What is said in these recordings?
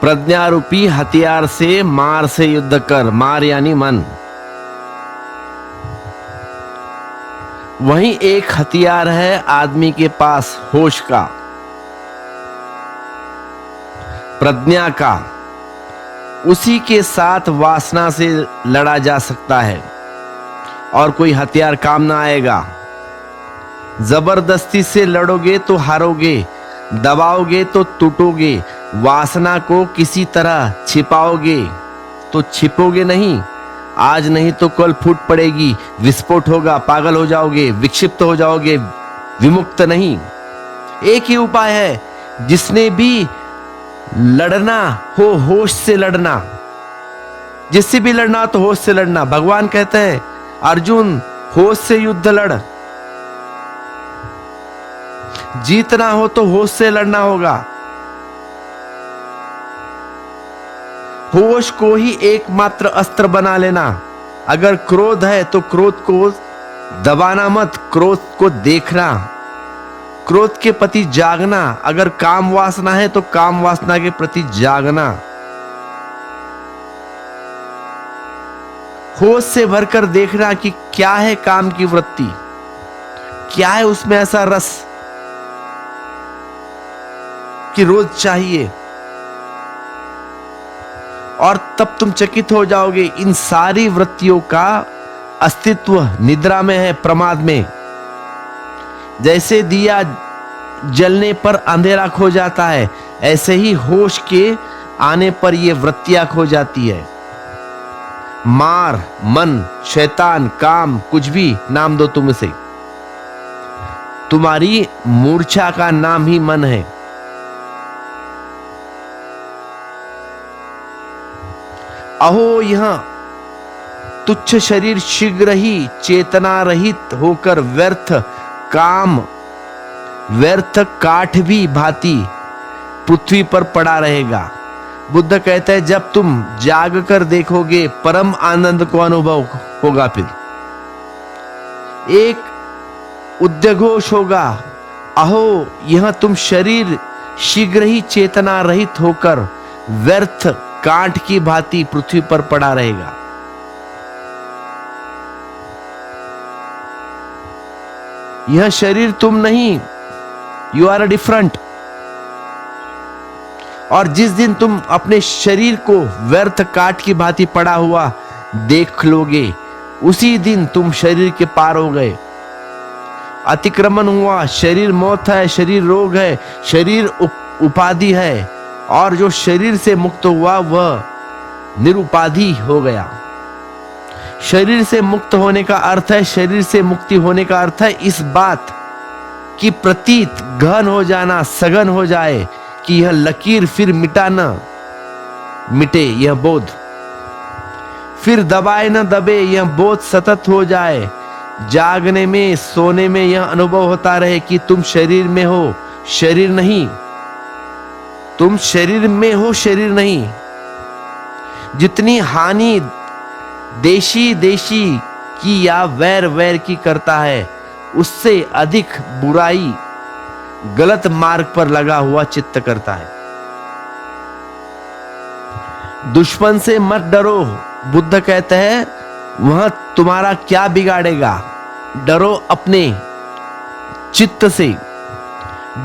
प्रज्ञा रूपी हथियार से मार से युद्ध कर। मार यानी मन। वही एक हथियार है आदमी के पास, होश का, प्रज्ञा का। उसी के साथ वासना से लड़ा जा सकता है और कोई हथियार काम ना आएगा। जबरदस्ती से लड़ोगे तो हारोगे, दबाओगे तो टूटोगे, वासना को किसी तरह छिपाओगे तो छिपोगे नहीं। आज नहीं तो कल फूट पड़ेगी, विस्फोट होगा, पागल हो जाओगे, विक्षिप्त हो जाओगे, विमुक्त नहीं। एक ही उपाय है, जिसने भी लड़ना हो होश से लड़ना। जिससे भी लड़ना तो होश से लड़ना। भगवान कहते हैं अर्जुन होश से युद्ध लड़। जीतना हो तो होश से लड़ना होगा। होश को ही एकमात्र अस्त्र बना लेना। अगर क्रोध है तो क्रोध को दबाना मत, क्रोध को देखना, क्रोध के प्रति जागना। अगर काम वासना है तो काम वासना के प्रति जागना। होश से भरकर देखना कि क्या है काम की वृत्ति, क्या है उसमें ऐसा रस कि रोज चाहिए। और तब तुम चकित हो जाओगे, इन सारी वृत्तियों का अस्तित्व निद्रा में है, प्रमाद में। जैसे दिया जलने पर अंधेरा खो जाता है, ऐसे ही होश के आने पर ये वृत्तियां खो जाती है। मार, मन, शैतान, काम, कुछ भी नाम दो तुम इसे, तुम्हारी मूर्छा का नाम ही मन है। अहो यह तुच्छ शरीर शीघ्र ही चेतना रहित होकर व्यर्थ काम, व्यर्थ काठ भी भांति पृथ्वी पर पड़ा रहेगा। बुद्ध कहते हैं जब तुम जाग कर देखोगे परम आनंद को अनुभव होगा। फिर एक उद्घोष होगा, अहो यह तुम शरीर शीघ्र ही चेतना रहित होकर व्यर्थ काठ की भांति पृथ्वी पर पड़ा रहेगा। यह शरीर तुम नहीं, यू आर डिफरेंट। और जिस दिन तुम अपने शरीर को व्यर्थ काठ की भांति पड़ा हुआ देख लोगे, उसी दिन तुम शरीर के पार हो गए। अतिक्रमण हुआ, शरीर मौत है, शरीर रोग है, शरीर उपाधि है। और जो शरीर से मुक्त हुआ वह निरुपाधि हो गया। शरीर से मुक्त होने का अर्थ है, शरीर से मुक्ति होने का अर्थ है इस बात की प्रतीत गहन हो जाना, सघन हो जाए कि यह लकीर फिर मिटा न मिटे, यह बोध फिर दबाए न दबे, यह बोध सतत हो जाए। जागने में, सोने में यह अनुभव होता रहे कि तुम शरीर में हो, शरीर नहीं। तुम शरीर में हो, शरीर नहीं। जितनी हानि देशी देशी की या वैर वैर की करता है, उससे अधिक बुराई गलत मार्ग पर लगा हुआ चित्त करता है। दुश्मन से मत डरो, बुद्ध कहते हैं वह तुम्हारा क्या बिगाड़ेगा। डरो अपने चित्त से,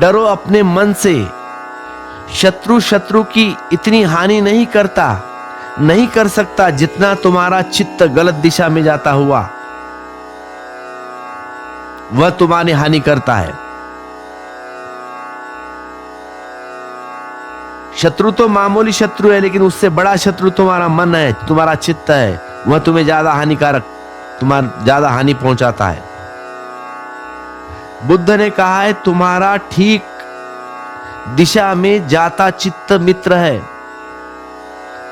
डरो अपने मन से। शत्रु की इतनी हानि नहीं करता, नहीं कर सकता जितना तुम्हारा चित्त गलत दिशा में जाता हुआ वह तुम्हारी हानि करता है। शत्रु तो मामूली शत्रु है, लेकिन उससे बड़ा शत्रु तुम्हारा मन है, तुम्हारा चित्त है। वह तुम्हें ज्यादा हानिकारक, तुम्हारा ज्यादा हानि पहुंचाता है। बुद्ध ने कहा है तुम्हारा ठीक दिशा में जाता चित्त मित्र है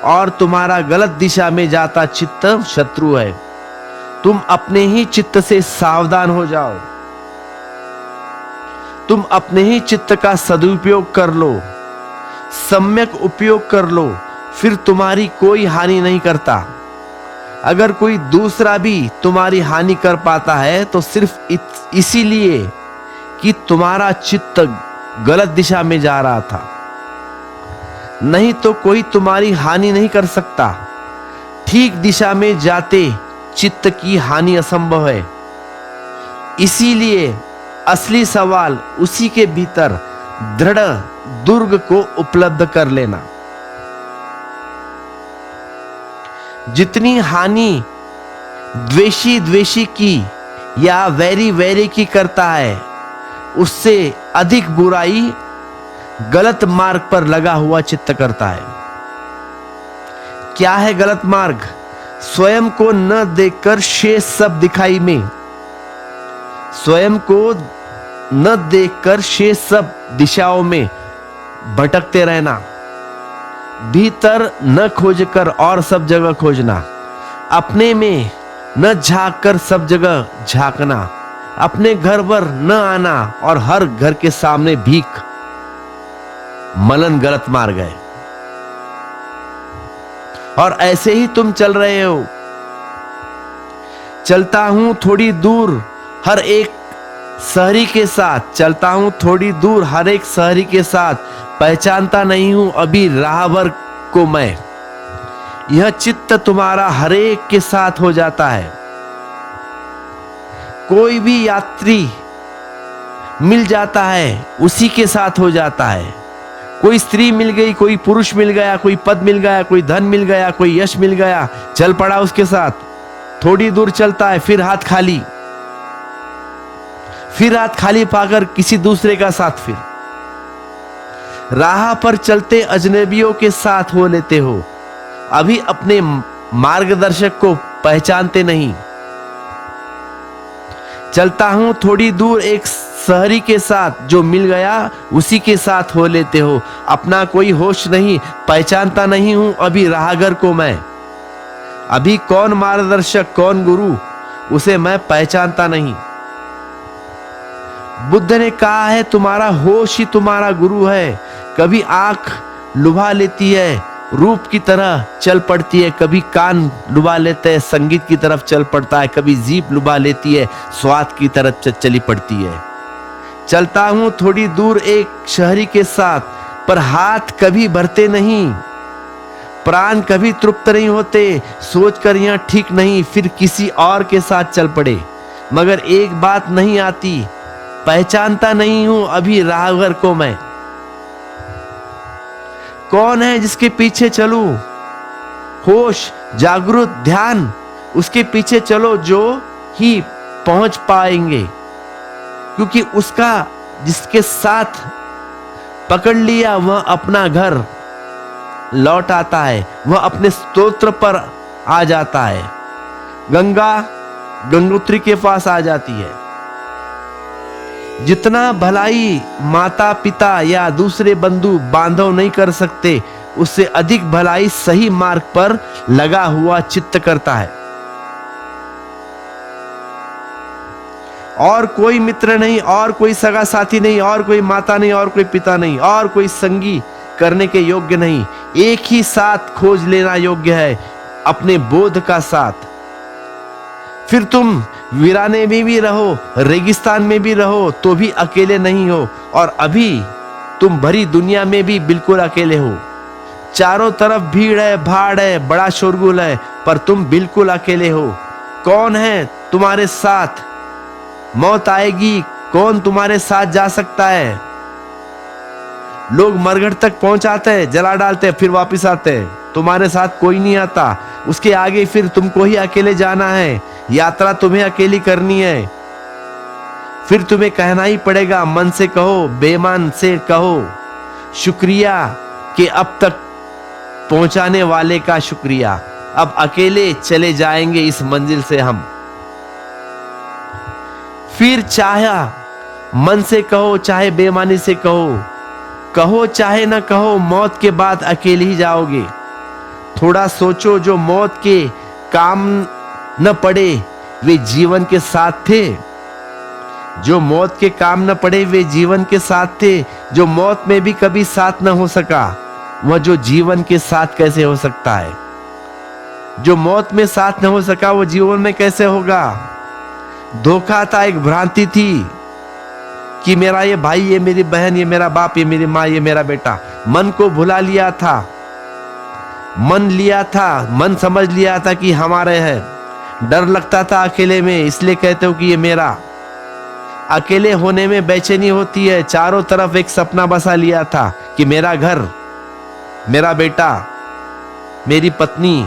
और तुम्हारा गलत दिशा में जाता चित्त शत्रु है। तुम अपने ही चित्त से सावधान हो जाओ। तुम अपने ही चित्त का सदुपयोग कर लो, सम्यक उपयोग कर लो, फिर तुम्हारी कोई हानि नहीं करता। अगर कोई दूसरा भी तुम्हारी हानि कर पाता है तो सिर्फ इसीलिए कि तुम्हारा चित्त गलत दिशा में जा रहा था। नहीं तो कोई तुम्हारी हानि नहीं कर सकता। ठीक दिशा में जाते चित्त की हानि असंभव है। इसीलिए असली सवाल उसी के भीतर दृढ़ दुर्ग को उपलब्ध कर लेना। जितनी हानि द्वेषी की या वैरी की करता है, उससे अधिक बुराई गलत मार्ग पर लगा हुआ चित्त करता है। क्या है गलत मार्ग? स्वयं को न देखकर शेष सब दिखाई में, स्वयं को न देखकर शेष सब दिशाओं में भटकते रहना, भीतर न खोजकर और सब जगह खोजना, अपने में न झांक कर सब जगह झांकना, अपने घर पर न आना और हर घर के सामने भीख मलन गलत मार्ग है। और ऐसे ही तुम चल रहे हो। चलता हूं थोड़ी दूर हर एक शहरी के साथ, चलता हूं थोड़ी दूर हर एक शहरी के साथ, पहचानता नहीं हूं अभी राहबर को मैं। यह चित्त तुम्हारा हर एक के साथ हो जाता है। कोई भी यात्री मिल जाता है उसी के साथ हो जाता है। कोई स्त्री मिल गई, कोई पुरुष मिल गया, कोई पद मिल गया, कोई धन मिल गया, कोई यश मिल गया, चल पड़ा उसके साथ। थोड़ी दूर चलता है, फिर हाथ खाली, फिर हाथ खाली पाकर किसी दूसरे का साथ। फिर राह पर चलते अजनबियों के साथ हो लेते हो, अभी अपने मार्गदर्शक को पहचानते नहीं। चलता हूं थोड़ी दूर एक शहरी के साथ, जो मिल गया उसी के साथ हो लेते हो, अपना कोई होश नहीं, पहचानता नहीं हूं अभी राहगर को मैं। अभी कौन मार्गदर्शक कौन गुरु, उसे मैं पहचानता नहीं। बुद्ध ने कहा है तुम्हारा होश ही तुम्हारा गुरु है। कभी आंख लुभा लेती है, रूप की तरह चल पड़ती है, कभी कान लुभा लेते हैं, संगीत की तरफ चल पड़ता है, कभी जीभ लुभा लेती है, स्वाद की तरफ चली पड़ती है। चलता हूं थोड़ी दूर एक शहरी के साथ, पर हाथ कभी भरते नहीं, प्राण कभी तृप्त नहीं होते, सोचकर यहां ठीक नहीं, फिर किसी और के साथ चल पड़े। मगर एक बात नहीं आती, पहचानता नहीं हूं अभी राहगर को मैं। कौन है जिसके पीछे चलूं? होश, जागृत, ध्यान, उसके पीछे चलो जो ही पहुंच पाएंगे, क्योंकि उसका जिसके साथ पकड़ लिया वह अपना घर लौट आता है, वह अपने स्तोत्र पर आ जाता है, गंगा गंगोत्री के पास आ जाती है। जितना भलाई माता पिता या दूसरे बंधु बांधव नहीं कर सकते, उससे अधिक भलाई सही मार्ग पर लगा हुआ चित्त करता है। और कोई मित्र नहीं, और कोई सगा साथी नहीं, और कोई माता नहीं, और कोई पिता नहीं, और कोई संगी करने के योग्य नहीं। एक ही साथ खोज लेना योग्य है, अपने बोध का साथ। फिर तुम वीराने में भी रहो, रेगिस्तान में भी रहो, तो भी अकेले नहीं हो। और अभी तुम भरी दुनिया में भी बिल्कुल अकेले हो। चारों तरफ भीड़ है, भाड़ है, बड़ा शोरगुल है, पर तुम बिल्कुल अकेले हो। कौन है तुम्हारे साथ? मौत आएगी, कौन तुम्हारे साथ जा सकता है? लोग मरघट तक पहुंचाते हैं, जला डालते हैं, फिर वापस आते हैं, तुम्हारे साथ कोई नहीं आता। उसके आगे फिर तुमको ही अकेले जाना है, यात्रा तुम्हें अकेली करनी है। फिर तुम्हें कहना ही पड़ेगा, मन से कहो, बेईमान से कहो, शुक्रिया कि अब तक पहुंचाने वाले का शुक्रिया। अब अकेले चले जाएंगे इस मंजिल से हम। फिर चाहे मन से कहो, चाहे बेईमानी से कहो, कहो चाहे न कहो, मौत के बाद अकेले ही जाओगे। थोड़ा सोचो, जो मौत के काम न पड़े वे जीवन के साथ थे। जो मौत के काम न पड़े वे जीवन के साथ थे। जो मौत में भी कभी साथ न हो सका, वह जो जीवन के साथ कैसे हो सकता है? जो मौत में साथ न हो सका, वो जीवन में कैसे होगा? धोखा था, एक भ्रांति थी। कि मेरा ये भाई, ये मेरी बहन, ये मेरा बाप, ये मेरी माँ, ये मेरा बेटा। मन को भुला लिया था, मन समझ लिया था कि हमारे है। डर लगता था अकेले में, इसलिए कहते हो कि ये मेरा। अकेले होने में बेचैनी होती है। चारों तरफ एक सपना बसा लिया था कि मेरा घर, मेरा बेटा, मेरी पत्नी।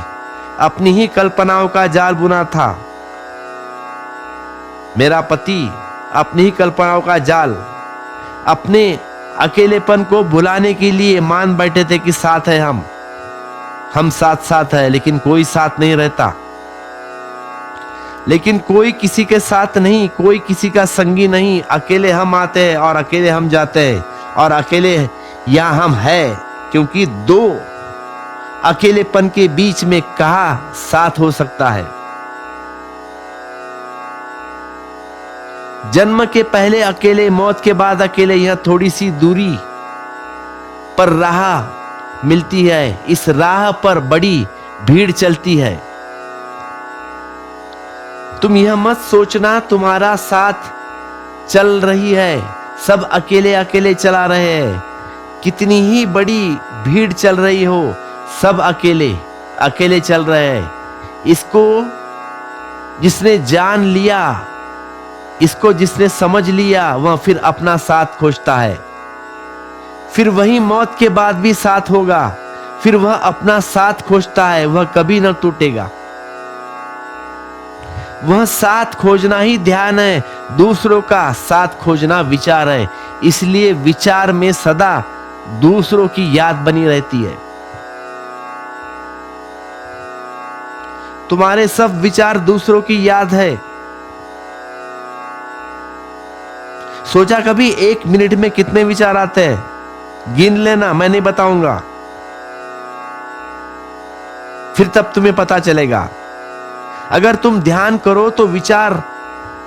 अपनी ही कल्पनाओं का जाल बुना था मेरा पति, अपनी ही कल्पनाओं का जाल। अपने अकेलेपन को भुलाने के लिए मान बैठे थे कि साथ है हम साथ साथ है, लेकिन कोई साथ नहीं रहता। लेकिन कोई किसी के साथ नहीं, कोई किसी का संगी नहीं। अकेले हम आते हैं और अकेले हम जाते हैं, और अकेले यहाँ हम है, क्योंकि दो अकेलेपन के बीच में कहाँ साथ हो सकता है। जन्म के पहले अकेले, मौत के बाद अकेले। यह थोड़ी सी दूरी पर राह मिलती है, इस राह पर बड़ी भीड़ चलती है। तुम यह मत सोचना तुम्हारा साथ चल रही है, सब अकेले अकेले चला रहे हैं। कितनी ही बड़ी भीड़ चल रही हो, सब अकेले अकेले चल रहे हैं। इसको जिसने जान लिया, इसको जिसने समझ लिया, वह फिर अपना साथ खोजता है। फिर वही मौत के बाद भी साथ होगा। फिर वह अपना साथ खोजता है, वह कभी न टूटेगा। वह साथ खोजना ही ध्यान है, दूसरों का साथ खोजना विचार है। इसलिए विचार में सदा दूसरों की याद बनी रहती है। तुम्हारे सब विचार दूसरों की याद है। सोचा कभी 1 मिनट में कितने विचार आते हैं? गिन लेना, मैं नहीं बताऊंगा, फिर तब तुम्हें पता चलेगा। अगर तुम ध्यान करो तो विचार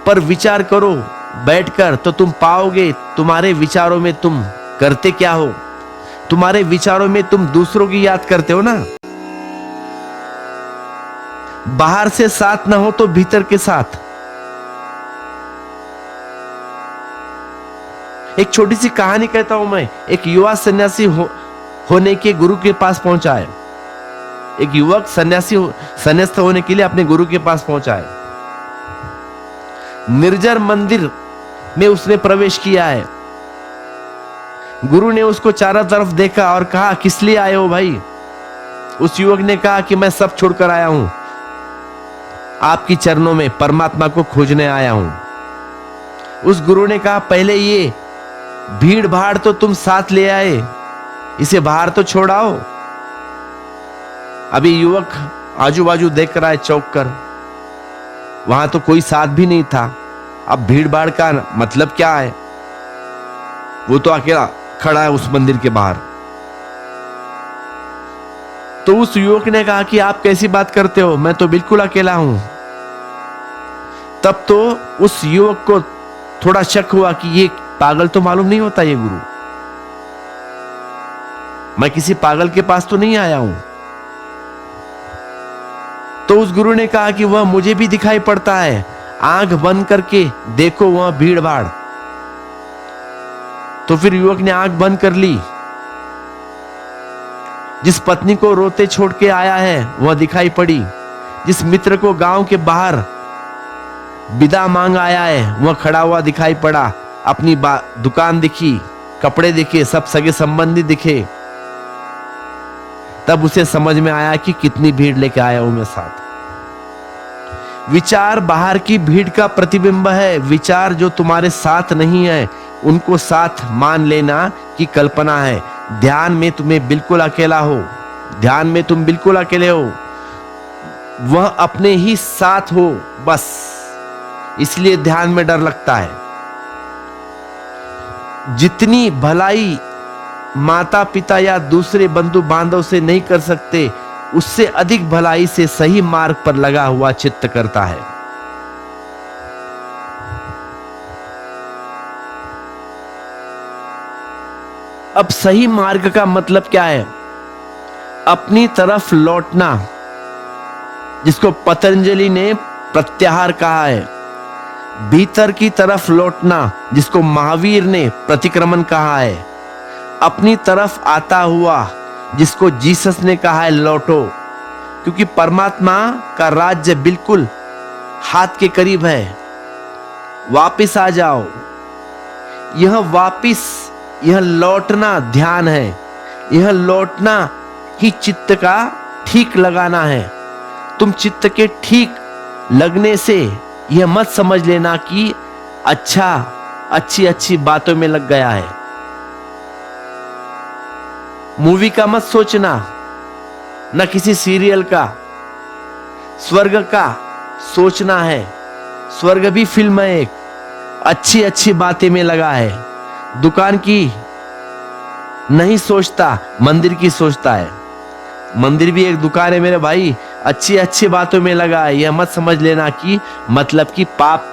पर विचार करो बैठकर, तो तुम पाओगे तुम्हारे विचारों में तुम करते क्या हो। तुम्हारे विचारों में तुम दूसरों की याद करते हो ना। बाहर से साथ ना हो तो भीतर के साथ। एक छोटी सी कहानी कहता हूं मैं। एक युवा सन्यासी होने के गुरु के पास पहुंचा है। एक युवक संन्यास्त होने के लिए अपने गुरु के पास पहुंचा है। निर्जन मंदिर में उसने प्रवेश किया है। गुरु ने उसको चारों तरफ देखा और कहा, किस लिए आए हो भाई? उस युवक ने कहा कि मैं सब छोड़कर आया हूं, आपकी चरणों में परमात्मा को खोजने आया हूं। उस गुरु ने कहा, पहले ये भीड़ भाड़ तो तुम साथ ले आए, इसे बाहर तो छोड़ाओ। अभी युवक आजू बाजू देख रहा है चौक कर, वहां तो कोई साथ भी नहीं था। अब भीड़ भाड़ का मतलब क्या है? वो तो अकेला खड़ा है उस मंदिर के बाहर। तो उस युवक ने कहा कि आप कैसी बात करते हो, मैं तो बिल्कुल अकेला हूं। तब तो उस युवक को थोड़ा शक हुआ कि ये पागल तो मालूम नहीं होता, ये गुरु, मैं किसी पागल के पास तो नहीं आया हूं। तो उस गुरु ने कहा कि वह मुझे भी दिखाई पड़ता है, आंख बंद करके देखो वह भीड़ भाड़। तो फिर युवक ने आंख बंद कर ली। जिस पत्नी को रोते छोड़ के आया है वह दिखाई पड़ी। जिस मित्र को गांव के बाहर विदा मांग आया है वह खड़ा हुआ दिखाई पड़ा। अपनी दुकान दिखी, कपड़े दिखे, सब सगे संबंधी दिखे। तब उसे समझ में आया कि कितनी भीड़ लेके आया हूं मैं साथ। विचार बाहर की भीड़ का प्रतिबिंब है। विचार जो तुम्हारे साथ नहीं है उनको साथ मान लेना की कल्पना है। ध्यान में तुम्हें बिल्कुल अकेला हो, ध्यान में तुम बिल्कुल अकेले हो, वह अपने ही साथ हो बस। इसलिए ध्यान में डर लगता है। जितनी भलाई माता पिता या दूसरे बंधु बांधव से नहीं कर सकते, उससे अधिक भलाई से सही मार्ग पर लगा हुआ चित्त करता है। अब सही मार्ग का मतलब क्या है? अपनी तरफ लौटना, जिसको पतंजलि ने प्रत्याहार कहा है। भीतर की तरफ लौटना, जिसको महावीर ने प्रतिक्रमण कहा है, अपनी तरफ आता हुआ, जिसको जीसस ने कहा है लौटो, क्योंकि परमात्मा का राज्य बिल्कुल हाथ के करीब है। वापिस आ जाओ। यह वापिस, यह लौटना ध्यान है। यह लौटना ही चित्त का ठीक लगाना है। तुम चित्त के ठीक लगने से यह मत समझ लेना कि अच्छी अच्छी बातों में लग गया है। मूवी का मत सोचना, न किसी सीरियल का। स्वर्ग का सोचना है। स्वर्ग भी फिल्म है, एक अच्छी बातें में लगा है। दुकान की नहीं सोचता, मंदिर की सोचता है। मंदिर भी एक दुकान है मेरे भाई, अच्छी बातों में लगा है। यह मत समझ लेना कि मतलब कि पाप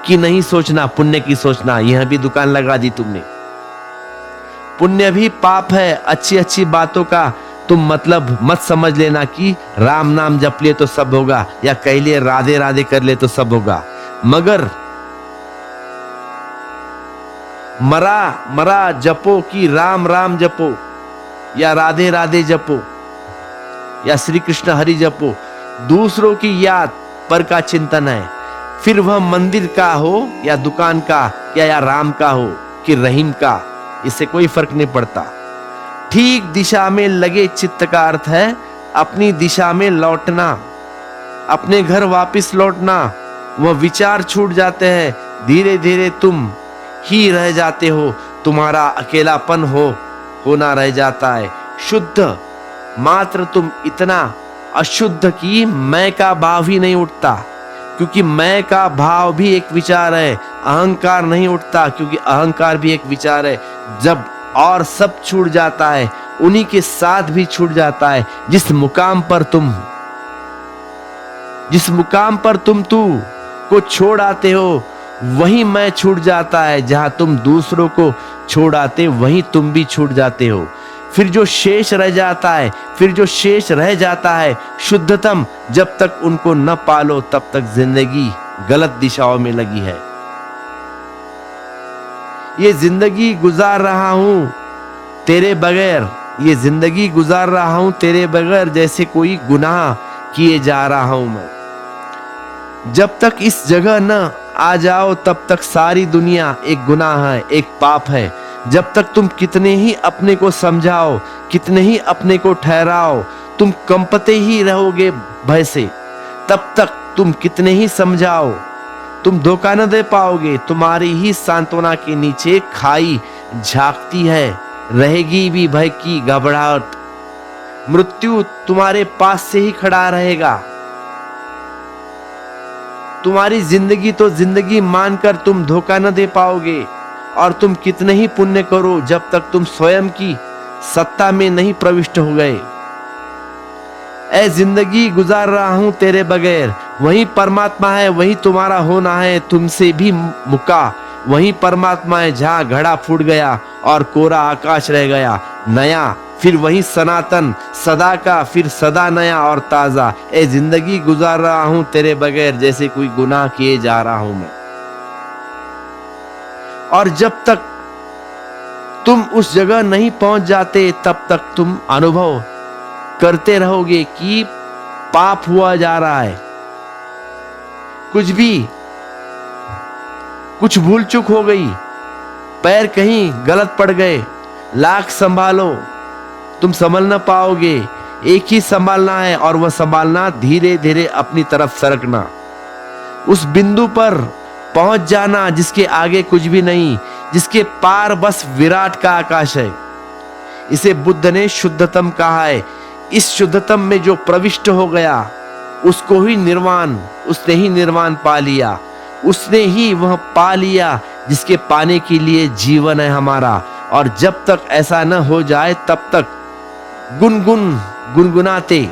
की नहीं सोचना, पुण्य की सोचना। यह भी दुकान लगा दी तुमने। पुण्य भी पाप है। अच्छी बातों का तुम मतलब मत समझ लेना कि राम नाम जप ले तो सब होगा, या कह लिए राधे राधे कर ले तो सब होगा। मगर मरा जपो कि राम राम जपो, या राधे राधे जपो, या श्री कृष्ण हरि जपो। दूसरों की याद पर का चिंतन है। फिर वह मंदिर का हो या दुकान का, या राम का हो कि रहीम का, इससे कोई फर्क नहीं पड़ता। ठीक दिशा में लगे चित्त का अर्थ है अपनी दिशा में लौटना, अपने घर वापस लौटना। वह विचार छूट जाते हैं, धीरे धीरे तुम ही रह जाते हो। तुम्हारा अकेलापन होना रह जाता है। शुद्ध मात्र तुम इतना अशुद्ध कि मैं का भाव ही नहीं उठता, क्योंकि मैं का भाव भी एक विचार है। अहंकार नहीं उठता, क्योंकि अहंकार भी एक विचार है। जब और सब छूट जाता है, उन्हीं के साथ भी छूट जाता है। जिस मुकाम पर तुम तू को छोड़ आते हो, वही मैं छूट जाता है। जहां तुम दूसरों को छोड़ आते, वहीं तुम भी छूट जाते हो। फिर जो शेष रह जाता है शुद्धतम, जब तक उनको न पालो तब तक जिंदगी गलत दिशाओं में लगी है। ये जिंदगी गुजार रहा हूं तेरे बगैर, ये जिंदगी गुजार रहा हूं तेरे बगैर, जैसे कोई गुनाह किए जा रहा हूं मैं। जब तक इस जगह न आ जाओ तब तक सारी दुनिया एक गुनाह है, एक पाप है। जब तक तुम कितने ही अपने को समझाओ, कितने ही अपने को ठहराओ, तुम कंपते ही रहोगे भय से। तब तक तुम कितने ही समझाओ, तुम धोखा न दे पाओगे। तुम्हारी ही सांत्वना के नीचे खाई झांकती है, रहेगी भी भय की घबराहट। मृत्यु तुम्हारे पास से ही खड़ा रहेगा। तुम्हारी जिंदगी तो जिंदगी मानकर तुम धोखा न दे पाओगे। और तुम कितने ही पुण्य करो, जब तक तुम स्वयं की सत्ता में नहीं प्रविष्ट हो गए। ऐ जिंदगी गुजार रहा हूं तेरे बगैर, वही परमात्मा है, वही तुम्हारा होना है। तुमसे भी मुका वही परमात्मा है, जहां घड़ा फूट गया और कोरा आकाश रह गया। नया फिर वही सनातन, सदा का फिर सदा नया और ताजा। ए जिंदगी गुजार रहा हूं तेरे बगैर, जैसे कोई गुनाह किए जा रहा हूं मैं। और जब तक तुम उस जगह नहीं पहुंच जाते, तब तक तुम अनुभव करते रहोगे कि पाप हुआ जा रहा है। कुछ भूल चूक हो गई, पैर कहीं गलत पड़ गए, लाख संभालो, तुम संभल न पाओगे। एक ही संभालना है, और वह संभालना धीरे धीरे अपनी तरफ सरकना, उस बिंदु पर पहुंच जाना जिसके आगे कुछ भी नहीं, जिसके पार बस विराट का आकाश है। इसे बुद्ध ने शुद्धतम कहा है। इस शुद्धतम में जो प्रविष्ट हो गया, उसको ही निर्वाण, उसने ही निर्वाण पा लिया। उसने ही वह पा लिया जिसके पाने के लिए जीवन है हमारा। और जब तक ऐसा न हो जाए, तब तक गुनगुनाते,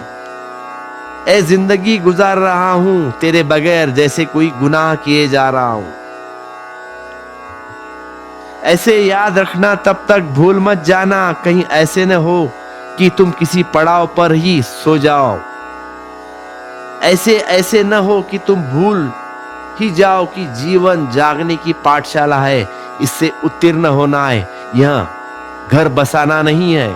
ए जिंदगी गुजार रहा हूं तेरे बगैर, जैसे कोई गुनाह किए जा रहा हूं। ऐसे याद रखना, तब तक भूल मत जाना, कहीं ऐसे न हो कि तुम किसी पड़ाव पर ही सो जाओ। ऐसे न हो कि तुम भूल ही जाओ कि जीवन जागने की पाठशाला है, इससे उत्तीर्ण होना है, यह घर बसाना नहीं है।